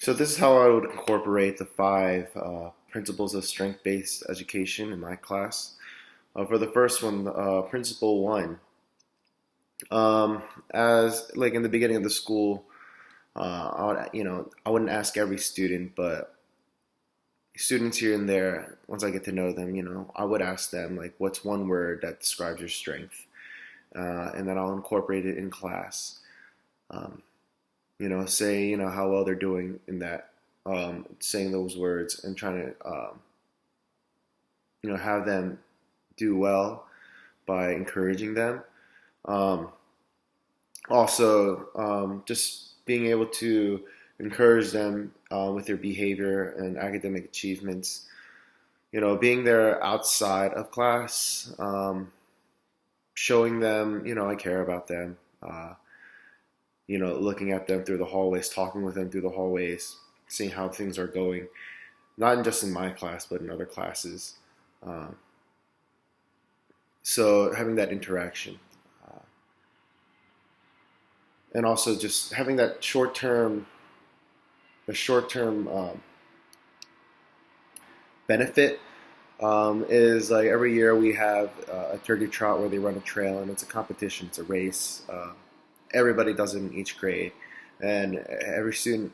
So this is how I would incorporate the five principles of strength-based education in my class. For the first one, principle one, as like in the beginning of the school, I wouldn't ask every student, but students here and there, once I get to know them, I would ask them like, what's one word that describes your strength, and then I'll incorporate it in class. Um, say how well they're doing in that, saying those words and trying to have them do well by encouraging them. Um, just being able to encourage them with their behavior and academic achievements. Being there outside of class, showing them, I care about them. Looking at them through the hallways, talking with them through the hallways, seeing how things are going, not just in my class, but in other classes. Um, so having that interaction, uh, and also just having that short-term benefit is like every year we have a turkey trot where they run a trail and it's a competition, it's a race. Everybody does it in each grade, and every student,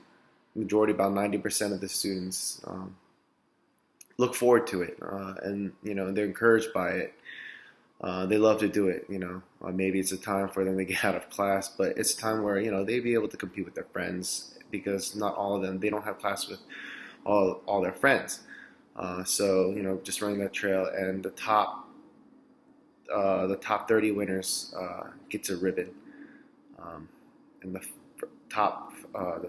majority about 90% of the students look forward to it, and they're encouraged by it. They love to do it. Maybe it's a time for them to get out of class, but it's a time where they be able to compete with their friends because not all of them, they don't have class with all their friends. So just running that trail, and the top 30 winners gets a ribbon, um, and the top five,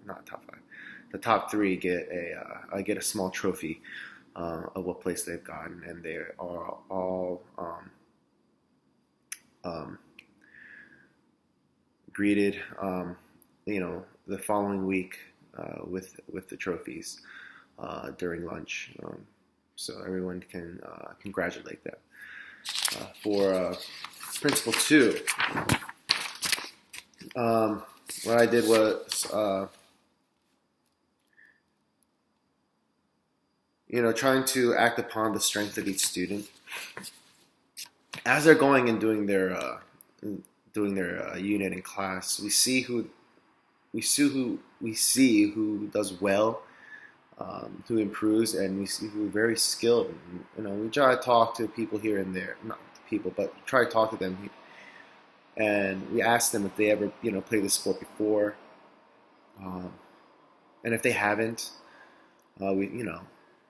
not top five, the top three get a small trophy of what place they've gotten, and they are all um, greeted, the following week with the trophies during lunch, so everyone can congratulate them. For principle two, what I did was, trying to act upon the strength of each student as they're going and doing their unit in class. We see who does well, who improves, and we see who's very skilled. We try to talk to people here and there, not people, but try to talk to them, and we ask them if they ever, played the sport before, um, and if they haven't,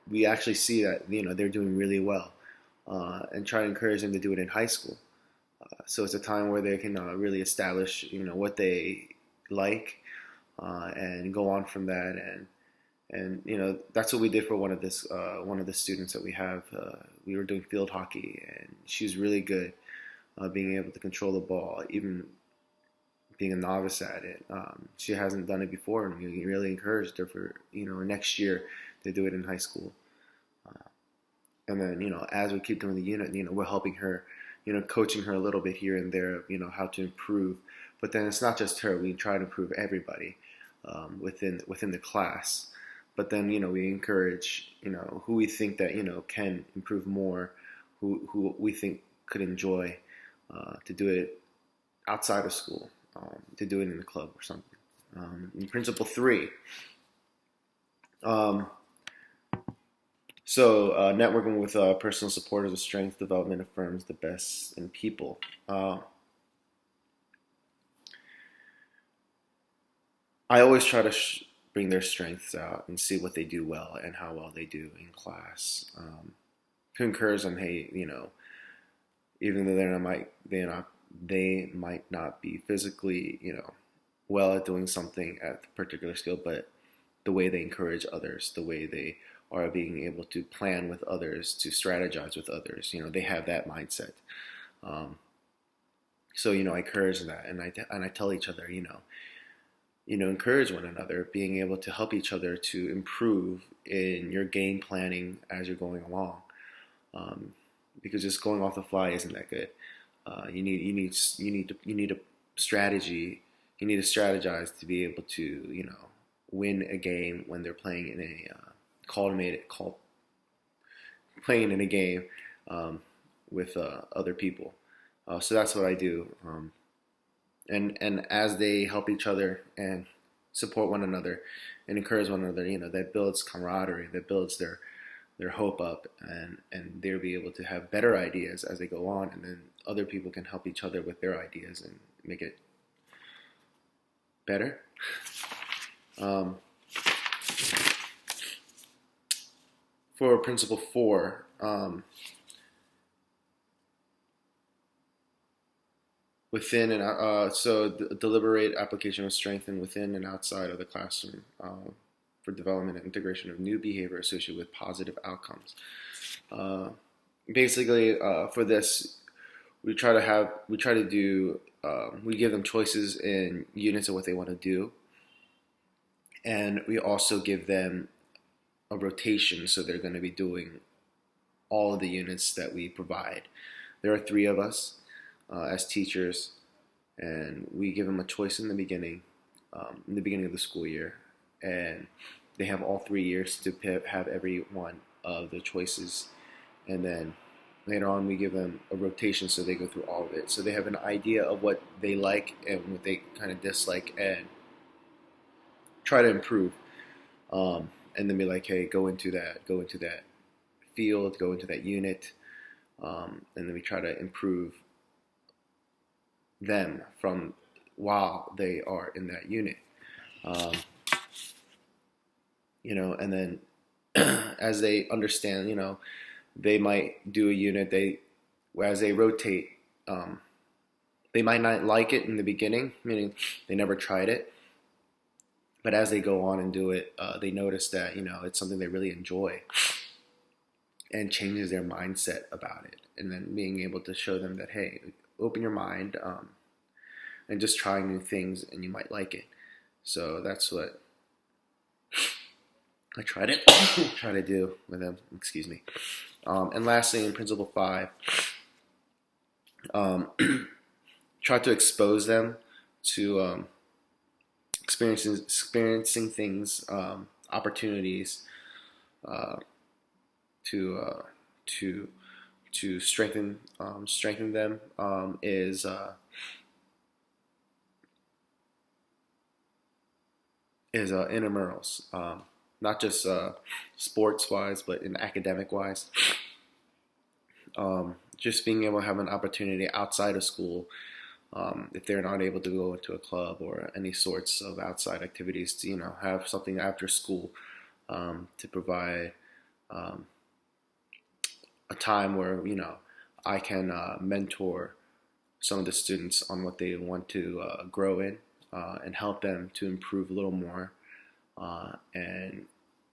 we actually see that they're doing really well, and try to encourage them to do it in high school. So it's a time where they can really establish, what they like, and go on from that. And that's what we did for one of the students that we have. We were doing field hockey, and she's really good, being able to control the ball, even being a novice at it. She hasn't done it before, and we really encouraged her for next year to do it in high school. And then as we keep doing the unit, we're helping her, coaching her a little bit here and there, how to improve. But then it's not just her. We try to improve everybody within the class. But then we encourage who we think that can improve more, who we think could enjoy to do it outside of school, to do it in the club or something. In principle three, networking with personal supporters of strength development affirms the best in people. I always try to bring their strengths out and see what they do well and how well they do in class. To encourage them, hey, even though they might not be physically, well at doing something at a particular skill, but the way they encourage others, the way they are being able to plan with others, to strategize with others, they have that mindset. So I encourage that, and I tell each other, encourage one another, being able to help each other to improve in your game planning as you're going along. Because just going off the fly isn't that good. You need a strategy. You need to strategize to be able to win a game when they're playing in a playing in a game with other people. So that's what I do. And as they help each other and support one another and encourage one another, that builds camaraderie, that builds their hope up, and they'll be able to have better ideas as they go on, and then other people can help each other with their ideas and make it better. For principle 4, within and so the deliberate application of strength and within and outside of the classroom for development and integration of new behavior associated with positive outcomes. Basically, for this, we give them choices in units of what they want to do, and we also give them a rotation, so they're going to be doing all of the units that we provide. There are 3 of us as teachers, and we give them a choice in the beginning of the school year, and they have all 3 years to have every one of the choices, and then later on we give them a rotation so they go through all of it, so they have an idea of what they like and what they kind of dislike, and try to improve, and then be like, hey, go into that field, go into that unit, and then we try to improve them from while they are in that unit, and then as they understand, they might do a unit, as they rotate, they might not like it in the beginning, meaning they never tried it, but as they go on and do it, they notice that, it's something they really enjoy, and changes their mindset about it. And then being able to show them that, hey, open your mind, and just try new things, and you might like it. So that's what I try to do with them. Excuse me. And lastly, in principle 5, try to expose them to experiencing things, opportunities, to strengthen them, is intramurals, not just sports wise, but in academic wise. Just being able to have an opportunity outside of school, if they're not able to go into a club or any sorts of outside activities, to have something after school, to provide a time where I can mentor some of the students on what they want to grow in, and help them to improve a little more, and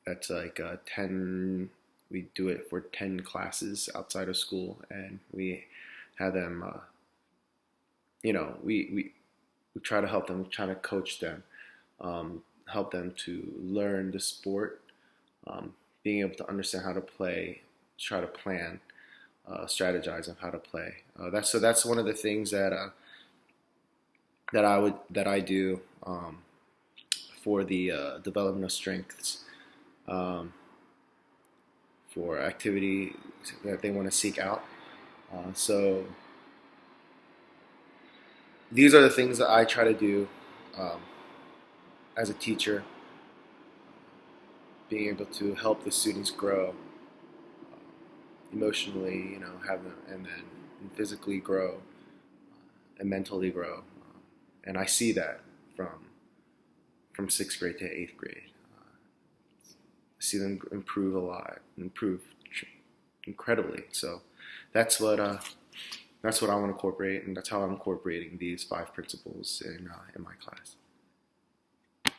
that's like 10. We do it for 10 classes outside of school, and we have them, we try to help them, try to coach them, help them to learn the sport, being able to understand how to play, try to plan, strategize on how to play. That's one of the things that I do for the development of strengths, for activity that they want to seek out. So these are the things that I try to do as a teacher, being able to help the students grow emotionally, have them, and then physically grow, and mentally grow. And I see that from 6th grade to 8th grade. I see them improve a lot, improve incredibly. So that's what I want to incorporate, and that's how I'm incorporating these 5 principles in my class.